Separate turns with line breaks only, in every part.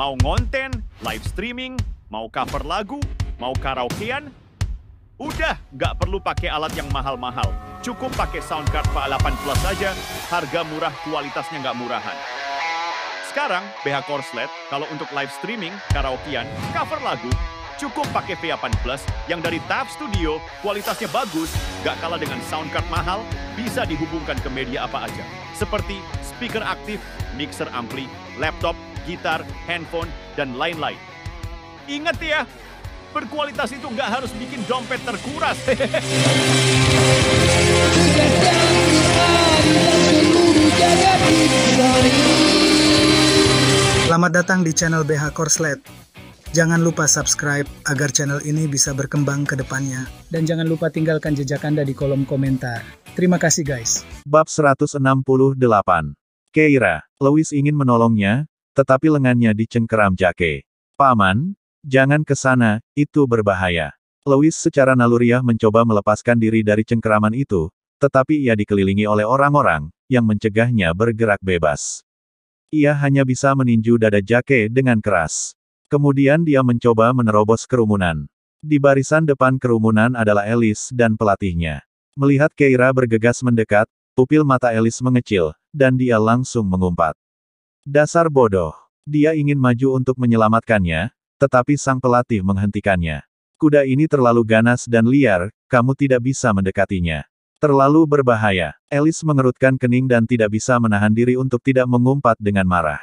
Mau ngonten, live streaming, mau cover lagu, mau karaokean, udah nggak perlu pakai alat yang mahal-mahal. Cukup pakai sound card VA8 Plus saja, harga murah, kualitasnya nggak murahan. Sekarang, BH Korslet, kalau untuk live streaming, karaokean, cover lagu, cukup pakai VA8 Plus yang dari TAF Studio, kualitasnya bagus, nggak kalah dengan sound card mahal, bisa dihubungkan ke media apa aja. Seperti speaker aktif, mixer ampli, laptop, gitar, handphone, dan lain-lain. Ingat ya, berkualitas itu nggak harus bikin dompet terkuras.
Selamat datang di channel BH Korslet. Jangan lupa subscribe agar channel ini bisa berkembang ke depannya. Dan jangan lupa tinggalkan jejak Anda di kolom komentar. Terima kasih guys.
Bab 168. Keira, Lewis ingin menolongnya, tetapi lengannya dicengkeram Jake. Paman, jangan ke sana, itu berbahaya. Lewis secara naluriah mencoba melepaskan diri dari cengkeraman itu, tetapi ia dikelilingi oleh orang-orang yang mencegahnya bergerak bebas. Ia hanya bisa meninju dada Jake dengan keras. Kemudian dia mencoba menerobos kerumunan. Di barisan depan kerumunan adalah Alice dan pelatihnya. Melihat Keira bergegas mendekat, pupil mata Alice mengecil, dan dia langsung mengumpat. Dasar bodoh. Dia ingin maju untuk menyelamatkannya, tetapi sang pelatih menghentikannya. Kuda ini terlalu ganas dan liar, kamu tidak bisa mendekatinya. Terlalu berbahaya. Alice mengerutkan kening dan tidak bisa menahan diri untuk tidak mengumpat dengan marah.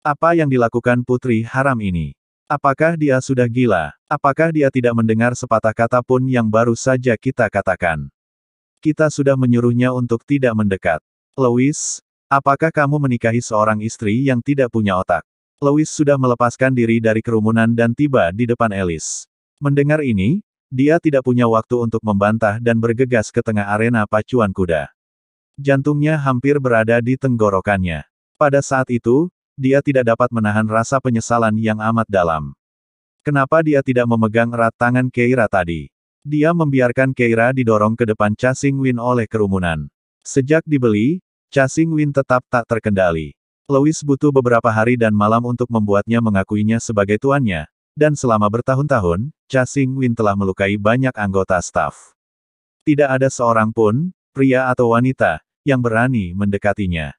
Apa yang dilakukan putri haram ini? Apakah dia sudah gila? Apakah dia tidak mendengar sepatah kata pun yang baru saja kita katakan? Kita sudah menyuruhnya untuk tidak mendekat. Lewis, apakah kamu menikahi seorang istri yang tidak punya otak? Lewis sudah melepaskan diri dari kerumunan dan tiba di depan Alice. Mendengar ini, dia tidak punya waktu untuk membantah dan bergegas ke tengah arena pacuan kuda. Jantungnya hampir berada di tenggorokannya. Pada saat itu, dia tidak dapat menahan rasa penyesalan yang amat dalam. Kenapa dia tidak memegang erat tangan Keira tadi? Dia membiarkan Keira didorong ke depan Cha Xingwin oleh kerumunan. Sejak dibeli, Cha Xingwin tetap tak terkendali. Lewis butuh beberapa hari dan malam untuk membuatnya mengakuinya sebagai tuannya, dan selama bertahun-tahun, Cha Xingwin telah melukai banyak anggota staf. Tidak ada seorang pun, pria atau wanita, yang berani mendekatinya.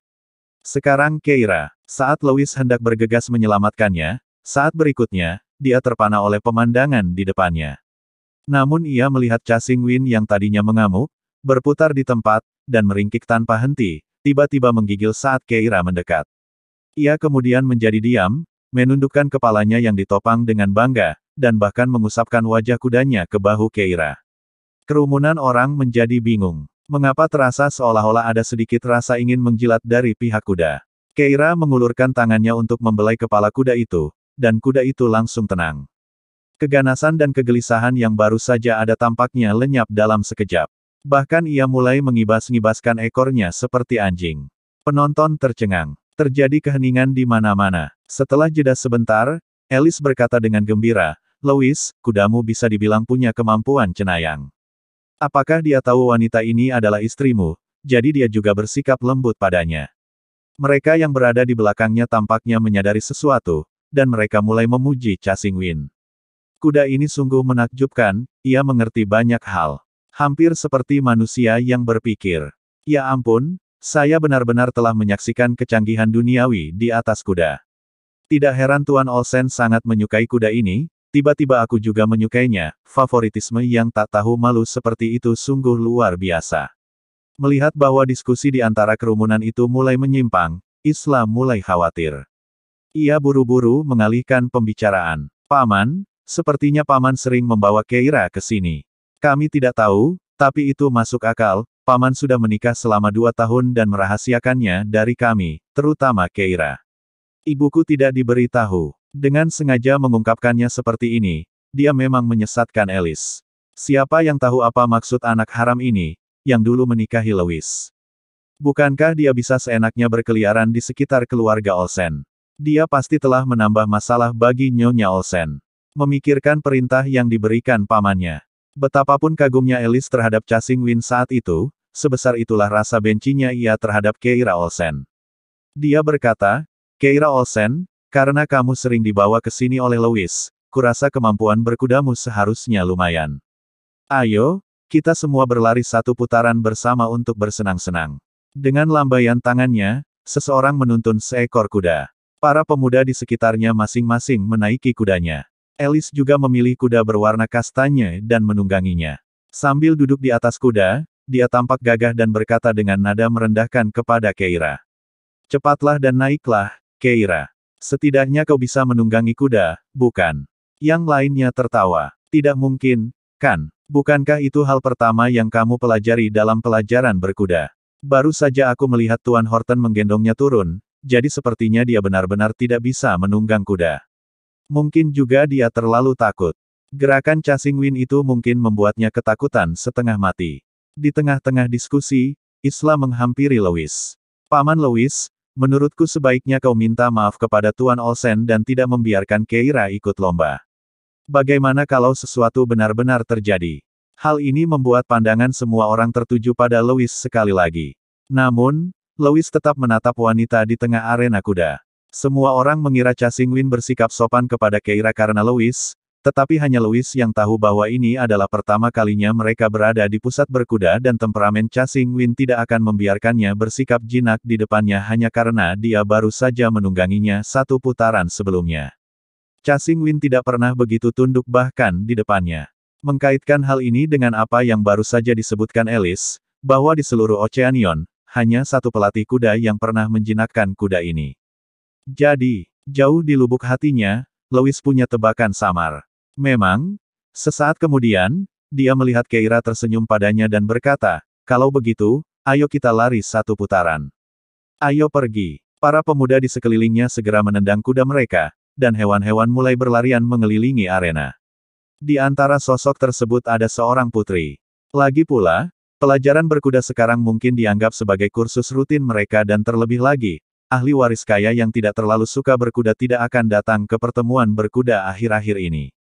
Sekarang Keira, saat Lewis hendak bergegas menyelamatkannya, saat berikutnya, dia terpana oleh pemandangan di depannya. Namun ia melihat Cha Xingwin yang tadinya mengamuk, berputar di tempat, dan meringkik tanpa henti, tiba-tiba menggigil saat Keira mendekat. Ia kemudian menjadi diam, menundukkan kepalanya yang ditopang dengan bangga, dan bahkan mengusapkan wajah kudanya ke bahu Keira. Kerumunan orang menjadi bingung. Mengapa terasa seolah-olah ada sedikit rasa ingin menjilat dari pihak kuda? Keira mengulurkan tangannya untuk membelai kepala kuda itu, dan kuda itu langsung tenang. Keganasan dan kegelisahan yang baru saja ada tampaknya lenyap dalam sekejap. Bahkan ia mulai mengibas-ngibaskan ekornya seperti anjing. Penonton tercengang. Terjadi keheningan di mana-mana. Setelah jeda sebentar, Alice berkata dengan gembira, "Lewis, kudamu bisa dibilang punya kemampuan cenayang. Apakah dia tahu wanita ini adalah istrimu, jadi dia juga bersikap lembut padanya?" Mereka yang berada di belakangnya tampaknya menyadari sesuatu, dan mereka mulai memuji Cha Xingwin. Kuda ini sungguh menakjubkan, ia mengerti banyak hal. Hampir seperti manusia yang berpikir. Ya ampun, saya benar-benar telah menyaksikan kecanggihan duniawi di atas kuda. Tidak heran Tuan Olsen sangat menyukai kuda ini, tiba-tiba aku juga menyukainya, favoritisme yang tak tahu malu seperti itu sungguh luar biasa. Melihat bahwa diskusi di antara kerumunan itu mulai menyimpang, Isla mulai khawatir. Ia buru-buru mengalihkan pembicaraan. "Paman, sepertinya Paman sering membawa Keira ke sini. Kami tidak tahu, tapi itu masuk akal, Paman sudah menikah selama 2 tahun dan merahasiakannya dari kami, terutama Keira. Ibuku tidak diberitahu." Dengan sengaja mengungkapkannya seperti ini, dia memang menyesatkan Alice. Siapa yang tahu apa maksud anak haram ini, yang dulu menikahi Lewis? Bukankah dia bisa seenaknya berkeliaran di sekitar keluarga Olsen? Dia pasti telah menambah masalah bagi Nyonya Olsen. Memikirkan perintah yang diberikan pamannya. Betapapun kagumnya Alice terhadap Cha Xingwin saat itu, sebesar itulah rasa bencinya ia terhadap Keira Olsen. Dia berkata, "Keira Olsen, Karena kamu sering dibawa ke sini oleh Louis, kurasa kemampuan berkudamu seharusnya lumayan. Ayo, kita semua berlari satu putaran bersama untuk bersenang-senang. Dengan lambaian tangannya, seseorang menuntun seekor kuda. Para pemuda di sekitarnya masing-masing menaiki kudanya. Alice juga memilih kuda berwarna kastanye dan menungganginya. Sambil duduk di atas kuda, dia tampak gagah dan berkata dengan nada merendahkan kepada Keira. Cepatlah dan naiklah, Keira. Setidaknya kau bisa menunggangi kuda, bukan? Yang lainnya tertawa. Tidak mungkin, kan? Bukankah itu hal pertama yang kamu pelajari dalam pelajaran berkuda? Baru saja aku melihat Tuan Horton menggendongnya turun, jadi sepertinya dia benar-benar tidak bisa menunggang kuda. Mungkin juga dia terlalu takut. Gerakan Chasing Wind itu mungkin membuatnya ketakutan setengah mati. Di tengah-tengah diskusi, Isla menghampiri Louis. Paman Louis, menurutku sebaiknya kau minta maaf kepada Tuan Olsen dan tidak membiarkan Keira ikut lomba. Bagaimana kalau sesuatu benar-benar terjadi? Hal ini membuat pandangan semua orang tertuju pada Louis sekali lagi. Namun, Louis tetap menatap wanita di tengah arena kuda. Semua orang mengira Chasing Wind bersikap sopan kepada Keira karena Louis, tetapi hanya Louis yang tahu bahwa ini adalah pertama kalinya mereka berada di pusat berkuda dan temperamen Chasing Wind tidak akan membiarkannya bersikap jinak di depannya hanya karena dia baru saja menungganginya satu putaran sebelumnya. Chasing Wind tidak pernah begitu tunduk bahkan di depannya. Mengkaitkan hal ini dengan apa yang baru saja disebutkan Alice, bahwa di seluruh Oceanion, hanya satu pelatih kuda yang pernah menjinakkan kuda ini. Jadi, jauh di lubuk hatinya, Louis punya tebakan samar. Memang, sesaat kemudian, dia melihat Keira tersenyum padanya dan berkata, kalau begitu, ayo kita lari satu putaran. Ayo pergi. Para pemuda di sekelilingnya segera menendang kuda mereka, dan hewan-hewan mulai berlarian mengelilingi arena. Di antara sosok tersebut ada seorang putri. Lagi pula, pelajaran berkuda sekarang mungkin dianggap sebagai kursus rutin mereka dan terlebih lagi, ahli waris kaya yang tidak terlalu suka berkuda tidak akan datang ke pertemuan berkuda akhir-akhir ini.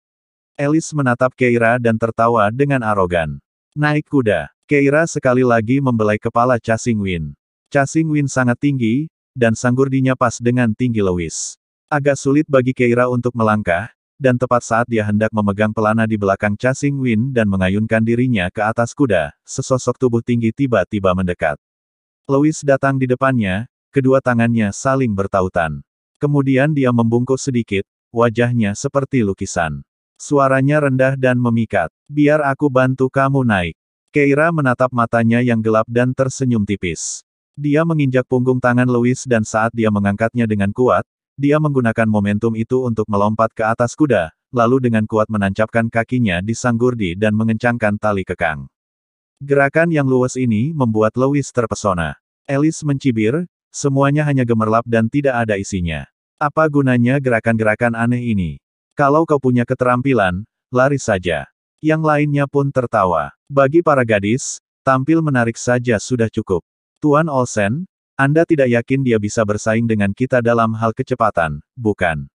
Alice menatap Keira dan tertawa dengan arogan. Naik kuda. Keira sekali lagi membelai kepala Chasing Wind. Chasing Wind sangat tinggi, dan sanggurdinya pas dengan tinggi Louis. Agak sulit bagi Keira untuk melangkah, dan tepat saat dia hendak memegang pelana di belakang Chasing Wind dan mengayunkan dirinya ke atas kuda, sesosok tubuh tinggi tiba-tiba mendekat. Louis datang di depannya, kedua tangannya saling bertautan. Kemudian dia membungkuk sedikit, wajahnya seperti lukisan. Suaranya rendah dan memikat. Biar aku bantu kamu naik. Keira menatap matanya yang gelap dan tersenyum tipis. Dia menginjak punggung tangan Louis dan saat dia mengangkatnya dengan kuat, dia menggunakan momentum itu untuk melompat ke atas kuda, lalu dengan kuat menancapkan kakinya di sanggurdi dan mengencangkan tali kekang. Gerakan yang luwes ini membuat Louis terpesona. Alice mencibir, semuanya hanya gemerlap dan tidak ada isinya. Apa gunanya gerakan-gerakan aneh ini? Kalau kau punya keterampilan, lari saja. Yang lainnya pun tertawa. Bagi para gadis, tampil menarik saja sudah cukup. Tuan Olsen, Anda tidak yakin dia bisa bersaing dengan kita dalam hal kecepatan, bukan?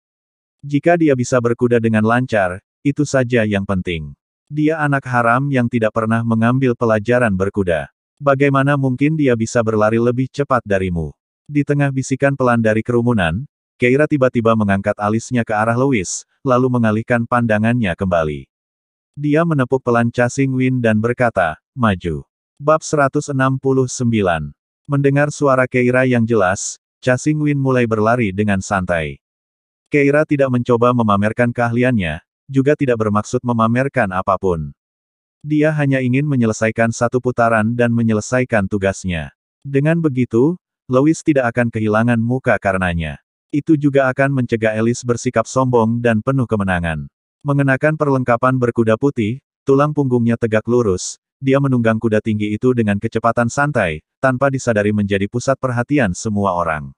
Jika dia bisa berkuda dengan lancar, itu saja yang penting. Dia anak haram yang tidak pernah mengambil pelajaran berkuda. Bagaimana mungkin dia bisa berlari lebih cepat darimu? Di tengah bisikan pelan dari kerumunan, Keira tiba-tiba mengangkat alisnya ke arah Louis, lalu mengalihkan pandangannya kembali. Dia menepuk pelan Chasing Wind dan berkata, maju. Bab 169. Mendengar suara Keira yang jelas, Chasing Wind mulai berlari dengan santai. Keira tidak mencoba memamerkan keahliannya, juga tidak bermaksud memamerkan apapun. Dia hanya ingin menyelesaikan satu putaran dan menyelesaikan tugasnya. Dengan begitu, Louis tidak akan kehilangan muka karenanya. Itu juga akan mencegah Alice bersikap sombong dan penuh kemenangan. Mengenakan perlengkapan berkuda putih, tulang punggungnya tegak lurus, dia menunggang kuda tinggi itu dengan kecepatan santai, tanpa disadari menjadi pusat perhatian semua orang.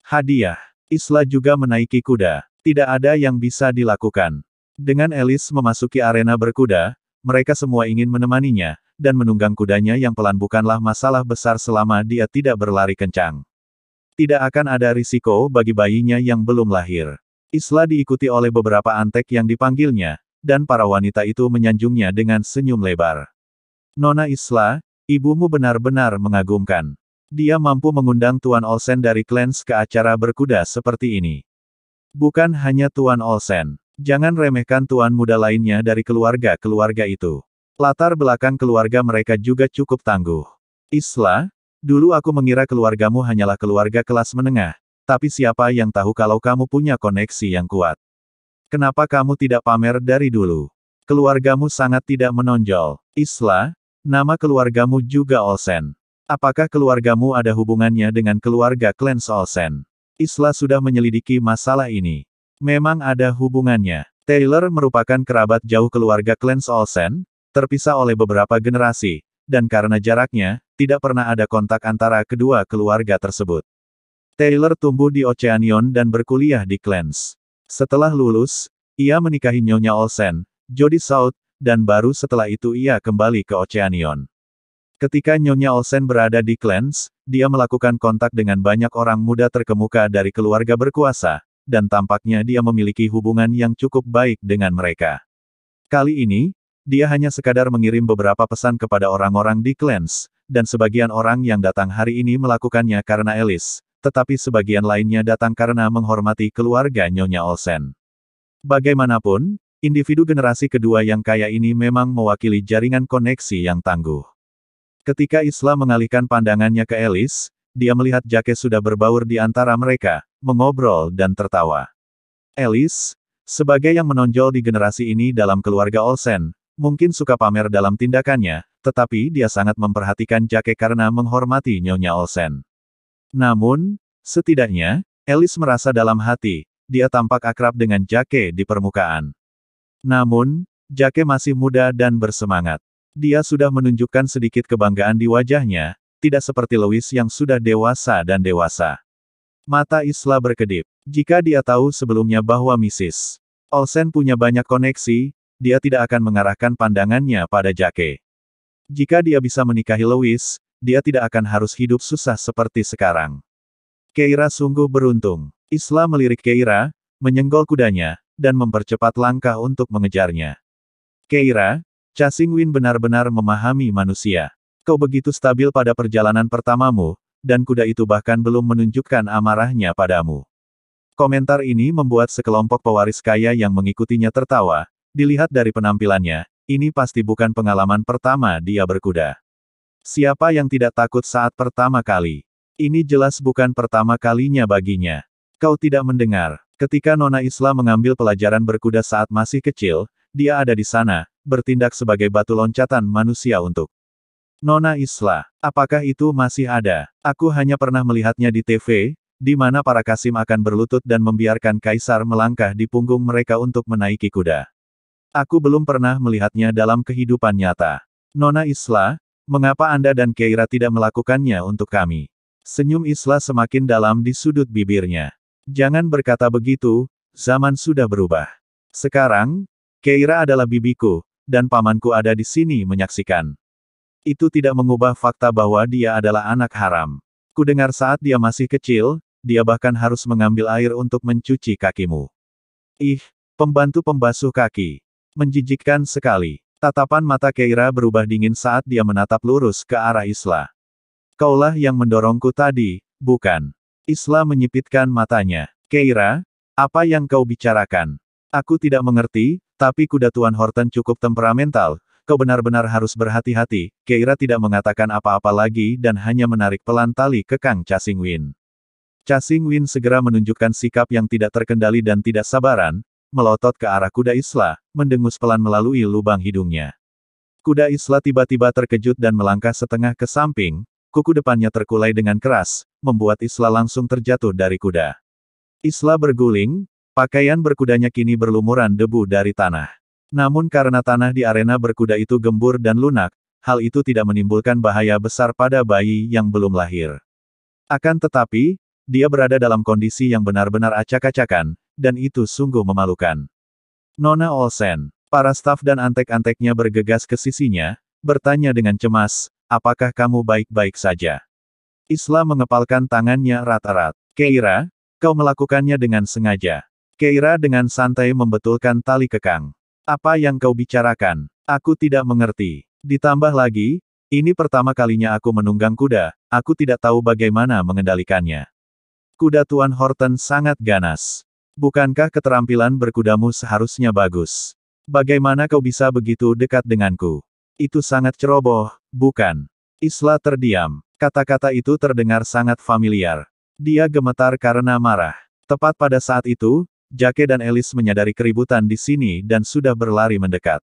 Hadiah. Isla juga menaiki kuda. Tidak ada yang bisa dilakukan. Dengan Alice memasuki arena berkuda, mereka semua ingin menemaninya, dan menunggang kudanya yang pelan bukanlah masalah besar selama dia tidak berlari kencang. Tidak akan ada risiko bagi bayinya yang belum lahir. Isla diikuti oleh beberapa antek yang dipanggilnya, dan para wanita itu menyanjungnya dengan senyum lebar. Nona Isla, ibumu benar-benar mengagumkan. Dia mampu mengundang Tuan Olsen dari Clans ke acara berkuda seperti ini. Bukan hanya Tuan Olsen. Jangan remehkan tuan muda lainnya dari keluarga-keluarga itu. Latar belakang keluarga mereka juga cukup tangguh. Isla, dulu aku mengira keluargamu hanyalah keluarga kelas menengah. Tapi siapa yang tahu kalau kamu punya koneksi yang kuat? Kenapa kamu tidak pamer dari dulu? Keluargamu sangat tidak menonjol. Isla, nama keluargamu juga Olsen. Apakah keluargamu ada hubungannya dengan keluarga Clans Olsen? Isla sudah menyelidiki masalah ini. Memang ada hubungannya. Taylor merupakan kerabat jauh keluarga Clans Olsen, terpisah oleh beberapa generasi, dan karena jaraknya, tidak pernah ada kontak antara kedua keluarga tersebut. Taylor tumbuh di Oceanion dan berkuliah di Clans. Setelah lulus, ia menikahi Nyonya Olsen, Jodie South, dan baru setelah itu ia kembali ke Oceanion. Ketika Nyonya Olsen berada di Clans, dia melakukan kontak dengan banyak orang muda terkemuka dari keluarga berkuasa, dan tampaknya dia memiliki hubungan yang cukup baik dengan mereka. Kali ini, dia hanya sekadar mengirim beberapa pesan kepada orang-orang di Clans, dan sebagian orang yang datang hari ini melakukannya karena Alice, tetapi sebagian lainnya datang karena menghormati keluarga Nyonya Olsen. Bagaimanapun, individu generasi kedua yang kaya ini memang mewakili jaringan koneksi yang tangguh. Ketika Isla mengalihkan pandangannya ke Alice, dia melihat Jake sudah berbaur di antara mereka, mengobrol dan tertawa. Alice, sebagai yang menonjol di generasi ini dalam keluarga Olsen, mungkin suka pamer dalam tindakannya, tetapi dia sangat memperhatikan Jake karena menghormati Nyonya Olsen. Namun, setidaknya, Alice merasa dalam hati, dia tampak akrab dengan Jake di permukaan. Namun, Jake masih muda dan bersemangat. Dia sudah menunjukkan sedikit kebanggaan di wajahnya, tidak seperti Louis yang sudah dewasa dan dewasa. Mata Isla berkedip. Jika dia tahu sebelumnya bahwa Mrs. Olsen punya banyak koneksi, dia tidak akan mengarahkan pandangannya pada Jake. Jika dia bisa menikahi Louis, dia tidak akan harus hidup susah seperti sekarang. Keira sungguh beruntung. Isla melirik Keira, menyenggol kudanya, dan mempercepat langkah untuk mengejarnya. Keira, Chasing Win benar-benar memahami manusia. Kau begitu stabil pada perjalanan pertamamu, dan kuda itu bahkan belum menunjukkan amarahnya padamu. Komentar ini membuat sekelompok pewaris kaya yang mengikutinya tertawa. Dilihat dari penampilannya, ini pasti bukan pengalaman pertama dia berkuda. Siapa yang tidak takut saat pertama kali? Ini jelas bukan pertama kalinya baginya. Kau tidak mendengar. Ketika Nona Isla mengambil pelajaran berkuda saat masih kecil, dia ada di sana, bertindak sebagai batu loncatan manusia untuk Nona Isla. Apakah itu masih ada? Aku hanya pernah melihatnya di TV, di mana para Kasim akan berlutut dan membiarkan kaisar melangkah di punggung mereka untuk menaiki kuda. Aku belum pernah melihatnya dalam kehidupan nyata. Nona Isla, mengapa Anda dan Keira tidak melakukannya untuk kami? Senyum Isla semakin dalam di sudut bibirnya. Jangan berkata begitu, zaman sudah berubah. Sekarang, Keira adalah bibiku, dan pamanku ada di sini menyaksikan. Itu tidak mengubah fakta bahwa dia adalah anak haram. Kudengar saat dia masih kecil, dia bahkan harus mengambil air untuk mencuci kakimu. Ih, pembantu pembasuh kaki. Menjijikkan sekali. Tatapan mata Keira berubah dingin saat dia menatap lurus ke arah Isla. Kaulah yang mendorongku tadi, bukan? Isla menyipitkan matanya. Keira, apa yang kau bicarakan? Aku tidak mengerti, tapi kuda Tuan Horton cukup temperamental, kau benar-benar harus berhati-hati. Keira tidak mengatakan apa-apa lagi dan hanya menarik pelan tali kekang Chasing Win. Chasing Win segera menunjukkan sikap yang tidak terkendali dan tidak sabaran, melotot ke arah kuda Isla, mendengus pelan melalui lubang hidungnya. Kuda Isla tiba-tiba terkejut dan melangkah setengah ke samping, kuku depannya terkulai dengan keras, membuat Isla langsung terjatuh dari kuda. Isla berguling, pakaian berkudanya kini berlumuran debu dari tanah. Namun karena tanah di arena berkuda itu gembur dan lunak, hal itu tidak menimbulkan bahaya besar pada bayi yang belum lahir. Akan tetapi, dia berada dalam kondisi yang benar-benar acak-acakan, dan itu sungguh memalukan. Nona Olsen, para staf dan antek-anteknya bergegas ke sisinya, bertanya dengan cemas, apakah kamu baik-baik saja? Isla mengepalkan tangannya erat-erat. Keira, kau melakukannya dengan sengaja. Keira dengan santai membetulkan tali kekang. Apa yang kau bicarakan? Aku tidak mengerti. Ditambah lagi, ini pertama kalinya aku menunggang kuda, aku tidak tahu bagaimana mengendalikannya. Kuda Tuan Horton sangat ganas. Bukankah keterampilan berkudamu seharusnya bagus? Bagaimana kau bisa begitu dekat denganku? Itu sangat ceroboh, bukan? Isla terdiam. Kata-kata itu terdengar sangat familiar. Dia gemetar karena marah. Tepat pada saat itu, Jake dan Alice menyadari keributan di sini dan sudah berlari mendekat.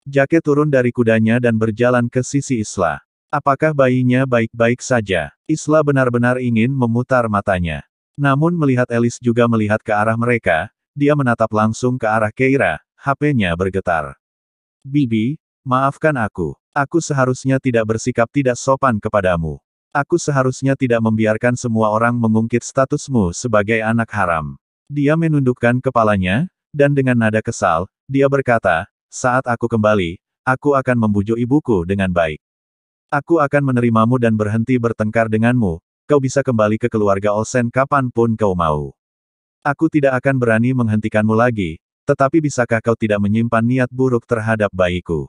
Jake turun dari kudanya dan berjalan ke sisi Isla. Apakah bayinya baik-baik saja? Isla benar-benar ingin memutar matanya. Namun melihat Alice juga melihat ke arah mereka, dia menatap langsung ke arah Keira, HP-nya bergetar. Bibi, maafkan aku. Aku seharusnya tidak bersikap tidak sopan kepadamu. Aku seharusnya tidak membiarkan semua orang mengungkit statusmu sebagai anak haram. Dia menundukkan kepalanya, dan dengan nada kesal, dia berkata, saat aku kembali, aku akan membujuk ibuku dengan baik. Aku akan menerimamu dan berhenti bertengkar denganmu, kau bisa kembali ke keluarga Olsen kapanpun kau mau. Aku tidak akan berani menghentikanmu lagi, tetapi bisakah kau tidak menyimpan niat buruk terhadap bayiku?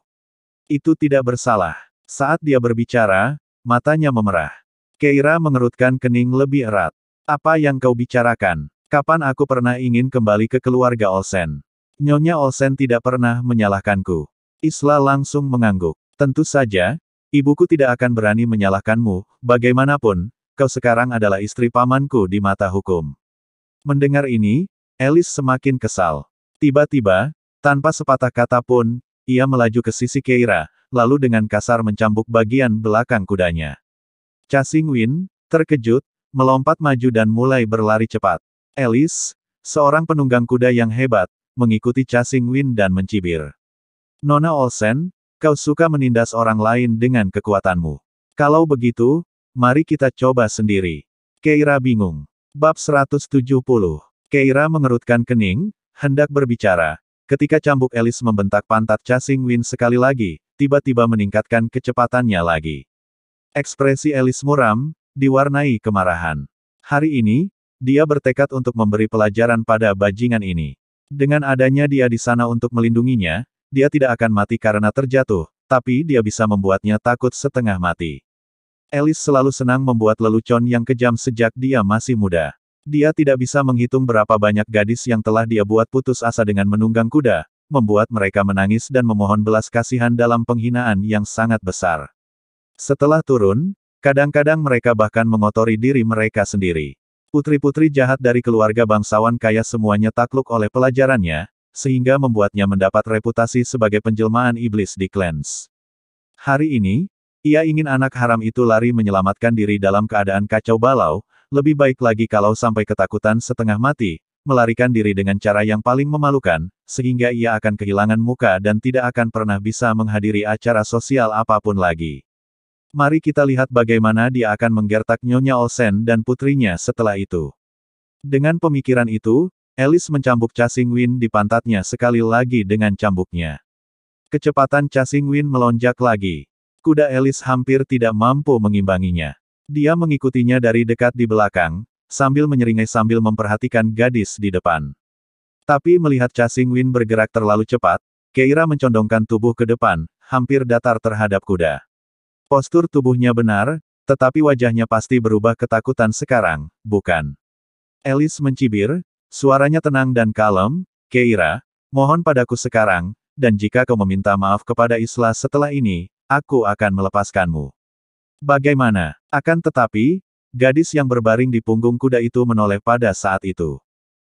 Itu tidak bersalah. Saat dia berbicara, matanya memerah. Keira mengerutkan kening lebih erat. Apa yang kau bicarakan? Kapan aku pernah ingin kembali ke keluarga Olsen? Nyonya Olsen tidak pernah menyalahkanku. Isla langsung mengangguk. Tentu saja, ibuku tidak akan berani menyalahkanmu, bagaimanapun, kau sekarang adalah istri pamanku di mata hukum. Mendengar ini, Alice semakin kesal. Tiba-tiba, tanpa sepatah kata pun, ia melaju ke sisi Keira, lalu dengan kasar mencambuk bagian belakang kudanya. Cha Xingwin, terkejut, melompat maju dan mulai berlari cepat. Alice, seorang penunggang kuda yang hebat, mengikuti Cha Xingwin dan mencibir. Nona Olsen, kau suka menindas orang lain dengan kekuatanmu. Kalau begitu, mari kita coba sendiri. Keira bingung. Bab 170. Keira mengerutkan kening, hendak berbicara, ketika cambuk Alice membentak pantat Cha Xingwin sekali lagi, tiba-tiba meningkatkan kecepatannya lagi. Ekspresi Alice muram, diwarnai kemarahan. Hari ini, dia bertekad untuk memberi pelajaran pada bajingan ini. Dengan adanya dia di sana untuk melindunginya, dia tidak akan mati karena terjatuh, tapi dia bisa membuatnya takut setengah mati. Alice selalu senang membuat lelucon yang kejam sejak dia masih muda. Dia tidak bisa menghitung berapa banyak gadis yang telah dia buat putus asa dengan menunggang kuda, membuat mereka menangis dan memohon belas kasihan dalam penghinaan yang sangat besar. Setelah turun, kadang-kadang mereka bahkan mengotori diri mereka sendiri. Putri-putri jahat dari keluarga bangsawan kaya semuanya takluk oleh pelajarannya, sehingga membuatnya mendapat reputasi sebagai penjelmaan iblis di Clans. Hari ini, ia ingin anak haram itu lari menyelamatkan diri dalam keadaan kacau balau, lebih baik lagi kalau sampai ketakutan setengah mati, melarikan diri dengan cara yang paling memalukan, sehingga ia akan kehilangan muka dan tidak akan pernah bisa menghadiri acara sosial apapun lagi. Mari kita lihat bagaimana dia akan menggertak Nyonya Olsen dan putrinya setelah itu. Dengan pemikiran itu, Alice mencambuk Cha Xingwin di pantatnya sekali lagi dengan cambuknya. Kecepatan Cha Xingwin melonjak lagi. Kuda Alice hampir tidak mampu mengimbanginya. Dia mengikutinya dari dekat di belakang, sambil menyeringai sambil memperhatikan gadis di depan. Tapi melihat Cha Xingwin bergerak terlalu cepat, Keira mencondongkan tubuh ke depan, hampir datar terhadap kuda. Postur tubuhnya benar, tetapi wajahnya pasti berubah ketakutan sekarang, bukan? Alice mencibir, suaranya tenang dan kalem, Keira, mohon padaku sekarang, dan jika kau meminta maaf kepada Isla setelah ini, aku akan melepaskanmu. Bagaimana? Akan tetapi, gadis yang berbaring di punggung kuda itu menoleh pada saat itu.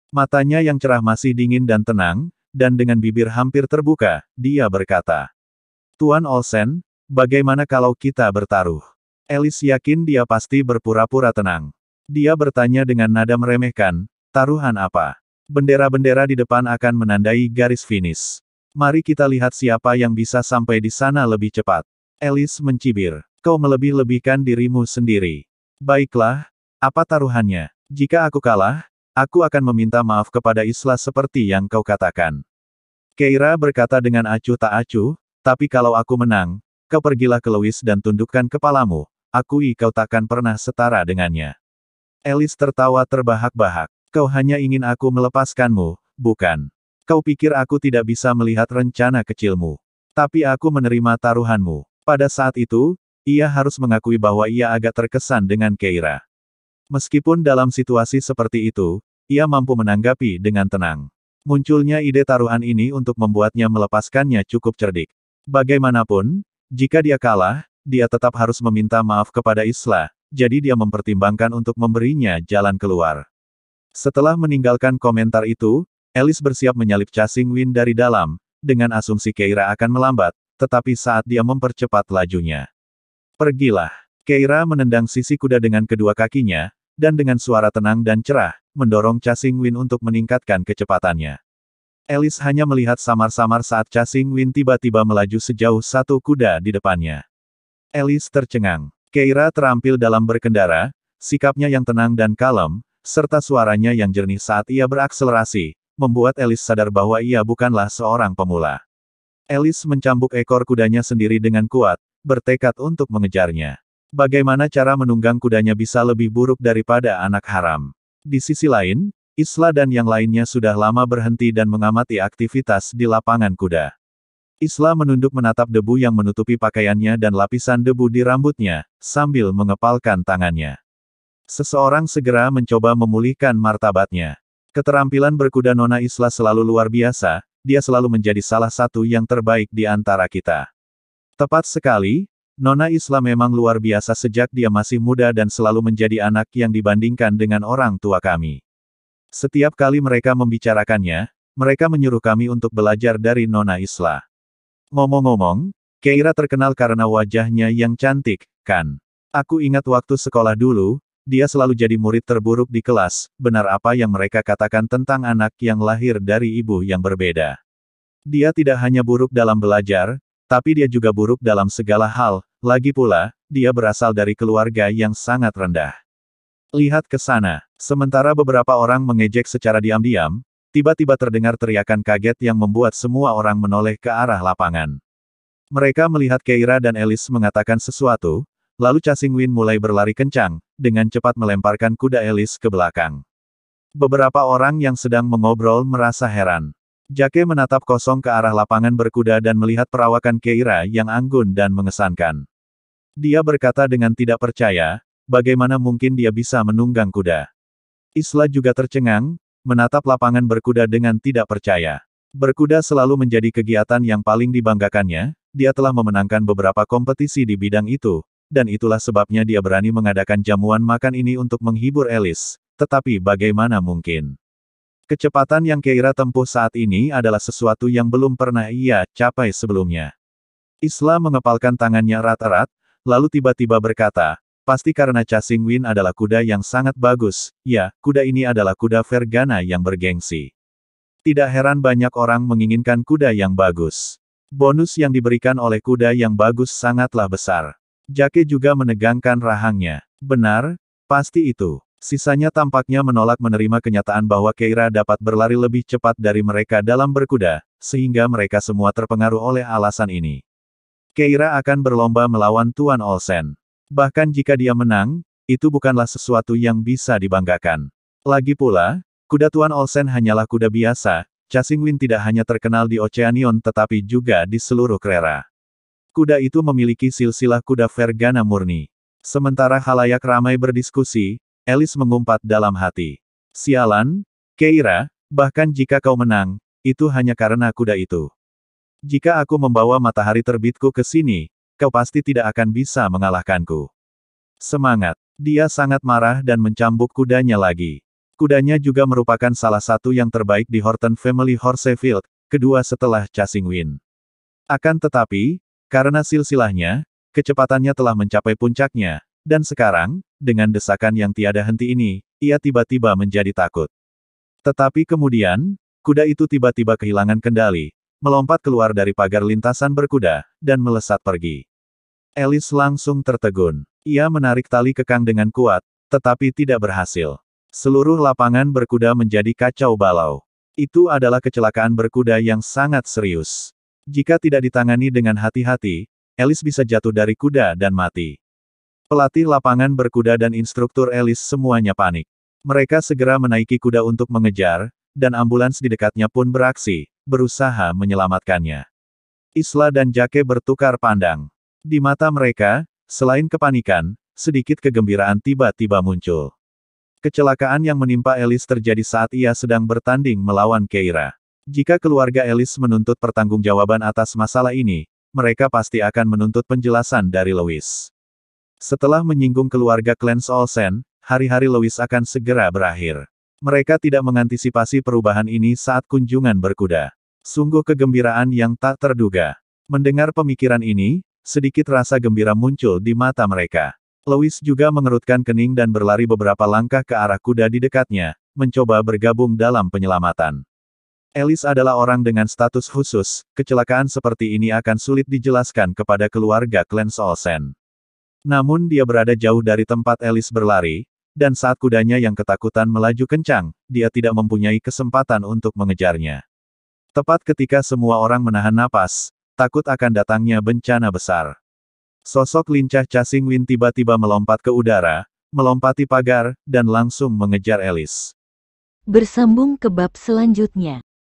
Matanya yang cerah masih dingin dan tenang, dan dengan bibir hampir terbuka, dia berkata, Tuan Olsen, bagaimana kalau kita bertaruh? Alice yakin dia pasti berpura-pura tenang. Dia bertanya dengan nada meremehkan, taruhan apa? Bendera-bendera di depan akan menandai garis finish. Mari kita lihat siapa yang bisa sampai di sana lebih cepat. Alice mencibir, kau melebih-lebihkan dirimu sendiri. Baiklah, apa taruhannya? Jika aku kalah, aku akan meminta maaf kepada Isla seperti yang kau katakan. Keira berkata dengan acuh tak acuh, tapi kalau aku menang, kau pergilah ke Louis dan tundukkan kepalamu, akui kau takkan pernah setara dengannya. Alice tertawa terbahak-bahak. Kau hanya ingin aku melepaskanmu, bukan? Kau pikir aku tidak bisa melihat rencana kecilmu. Tapi aku menerima taruhanmu. Pada saat itu, ia harus mengakui bahwa ia agak terkesan dengan Keira. Meskipun dalam situasi seperti itu, ia mampu menanggapi dengan tenang. Munculnya ide taruhan ini untuk membuatnya melepaskannya cukup cerdik. Bagaimanapun, jika dia kalah, dia tetap harus meminta maaf kepada Isla, jadi dia mempertimbangkan untuk memberinya jalan keluar. Setelah meninggalkan komentar itu, Alice bersiap menyalip Cha Xingwin dari dalam, dengan asumsi Keira akan melambat, tetapi saat dia mempercepat lajunya. Pergilah. Keira menendang sisi kuda dengan kedua kakinya, dan dengan suara tenang dan cerah, mendorong Cha Xingwin untuk meningkatkan kecepatannya. Alice hanya melihat samar-samar saat Cha Xingwin tiba-tiba melaju sejauh satu kuda di depannya. Alice tercengang. Keira terampil dalam berkendara, sikapnya yang tenang dan kalem, serta suaranya yang jernih saat ia berakselerasi, membuat Alice sadar bahwa ia bukanlah seorang pemula. Alice mencambuk ekor kudanya sendiri dengan kuat, bertekad untuk mengejarnya. Bagaimana cara menunggang kudanya bisa lebih buruk daripada anak haram? Di sisi lain, Isla dan yang lainnya sudah lama berhenti dan mengamati aktivitas di lapangan kuda. Isla menunduk menatap debu yang menutupi pakaiannya dan lapisan debu di rambutnya, sambil mengepalkan tangannya. Seseorang segera mencoba memulihkan martabatnya. Keterampilan berkuda Nona Isla selalu luar biasa, dia selalu menjadi salah satu yang terbaik di antara kita. Tepat sekali, Nona Isla memang luar biasa sejak dia masih muda dan selalu menjadi anak yang dibandingkan dengan orang tua kami. Setiap kali mereka membicarakannya, mereka menyuruh kami untuk belajar dari Nona Isla. Ngomong-ngomong, Keira terkenal karena wajahnya yang cantik, kan? Aku ingat waktu sekolah dulu, dia selalu jadi murid terburuk di kelas, benar apa yang mereka katakan tentang anak yang lahir dari ibu yang berbeda. Dia tidak hanya buruk dalam belajar, tapi dia juga buruk dalam segala hal, lagi pula, dia berasal dari keluarga yang sangat rendah. Lihat ke sana. Sementara beberapa orang mengejek secara diam-diam, tiba-tiba terdengar teriakan kaget yang membuat semua orang menoleh ke arah lapangan. Mereka melihat Keira dan Alice mengatakan sesuatu, lalu Cha Xingwin mulai berlari kencang, dengan cepat melemparkan kuda Alice ke belakang. Beberapa orang yang sedang mengobrol merasa heran. Jake menatap kosong ke arah lapangan berkuda dan melihat perawakan Keira yang anggun dan mengesankan. Dia berkata dengan tidak percaya, bagaimana mungkin dia bisa menunggang kuda. Isla juga tercengang, menatap lapangan berkuda dengan tidak percaya. Berkuda selalu menjadi kegiatan yang paling dibanggakannya, dia telah memenangkan beberapa kompetisi di bidang itu, dan itulah sebabnya dia berani mengadakan jamuan makan ini untuk menghibur Alice, tetapi bagaimana mungkin? Kecepatan yang Keira tempuh saat ini adalah sesuatu yang belum pernah ia capai sebelumnya. Isla mengepalkan tangannya erat-erat, lalu tiba-tiba berkata, pasti karena Cha Xingwin adalah kuda yang sangat bagus, ya, kuda ini adalah kuda Vergana yang bergengsi. Tidak heran banyak orang menginginkan kuda yang bagus. Bonus yang diberikan oleh kuda yang bagus sangatlah besar. Jake juga menegangkan rahangnya. Benar, pasti itu. Sisanya tampaknya menolak menerima kenyataan bahwa Keira dapat berlari lebih cepat dari mereka dalam berkuda, sehingga mereka semua terpengaruh oleh alasan ini. Keira akan berlomba melawan Tuan Olsen. Bahkan jika dia menang, itu bukanlah sesuatu yang bisa dibanggakan. Lagi pula, kuda Tuan Olsen hanyalah kuda biasa, Cha Xingwin tidak hanya terkenal di Oceanion tetapi juga di seluruh Krera. Kuda itu memiliki silsilah kuda Vergana murni. Sementara halayak ramai berdiskusi, Alice mengumpat dalam hati. Sialan, Keira, bahkan jika kau menang, itu hanya karena kuda itu. Jika aku membawa matahari terbitku ke sini, kau pasti tidak akan bisa mengalahkanku. Semangat. Dia sangat marah dan mencambuk kudanya lagi. Kudanya juga merupakan salah satu yang terbaik di Horton Family Horsefield, kedua setelah Cha Xingwin. Akan tetapi, karena silsilahnya, kecepatannya telah mencapai puncaknya, dan sekarang, dengan desakan yang tiada henti ini, ia tiba-tiba menjadi takut. Tetapi kemudian, kuda itu tiba-tiba kehilangan kendali, melompat keluar dari pagar lintasan berkuda, dan melesat pergi. Alice langsung tertegun. Ia menarik tali kekang dengan kuat, tetapi tidak berhasil. Seluruh lapangan berkuda menjadi kacau balau. Itu adalah kecelakaan berkuda yang sangat serius. Jika tidak ditangani dengan hati-hati, Alice bisa jatuh dari kuda dan mati. Pelatih lapangan berkuda dan instruktur Alice semuanya panik. Mereka segera menaiki kuda untuk mengejar, dan ambulans di dekatnya pun beraksi, berusaha menyelamatkannya. Isla dan Jake bertukar pandang. Di mata mereka, selain kepanikan, sedikit kegembiraan tiba-tiba muncul. Kecelakaan yang menimpa Alice terjadi saat ia sedang bertanding melawan Keira. Jika keluarga Alice menuntut pertanggungjawaban atas masalah ini, mereka pasti akan menuntut penjelasan dari Louis. Setelah menyinggung keluarga Clans Olsen, hari-hari Louis akan segera berakhir. Mereka tidak mengantisipasi perubahan ini saat kunjungan berkuda. Sungguh kegembiraan yang tak terduga. Mendengar pemikiran ini, sedikit rasa gembira muncul di mata mereka. Louis juga mengerutkan kening dan berlari beberapa langkah ke arah kuda di dekatnya, mencoba bergabung dalam penyelamatan. Alice adalah orang dengan status khusus, kecelakaan seperti ini akan sulit dijelaskan kepada keluarga Clans Olsen. Namun dia berada jauh dari tempat Alice berlari, dan saat kudanya yang ketakutan melaju kencang, dia tidak mempunyai kesempatan untuk mengejarnya. Tepat ketika semua orang menahan napas, takut akan datangnya bencana besar. Sosok lincah Casing Win tiba-tiba melompat ke udara, melompati pagar, dan langsung mengejar Alice.
Bersambung ke bab selanjutnya.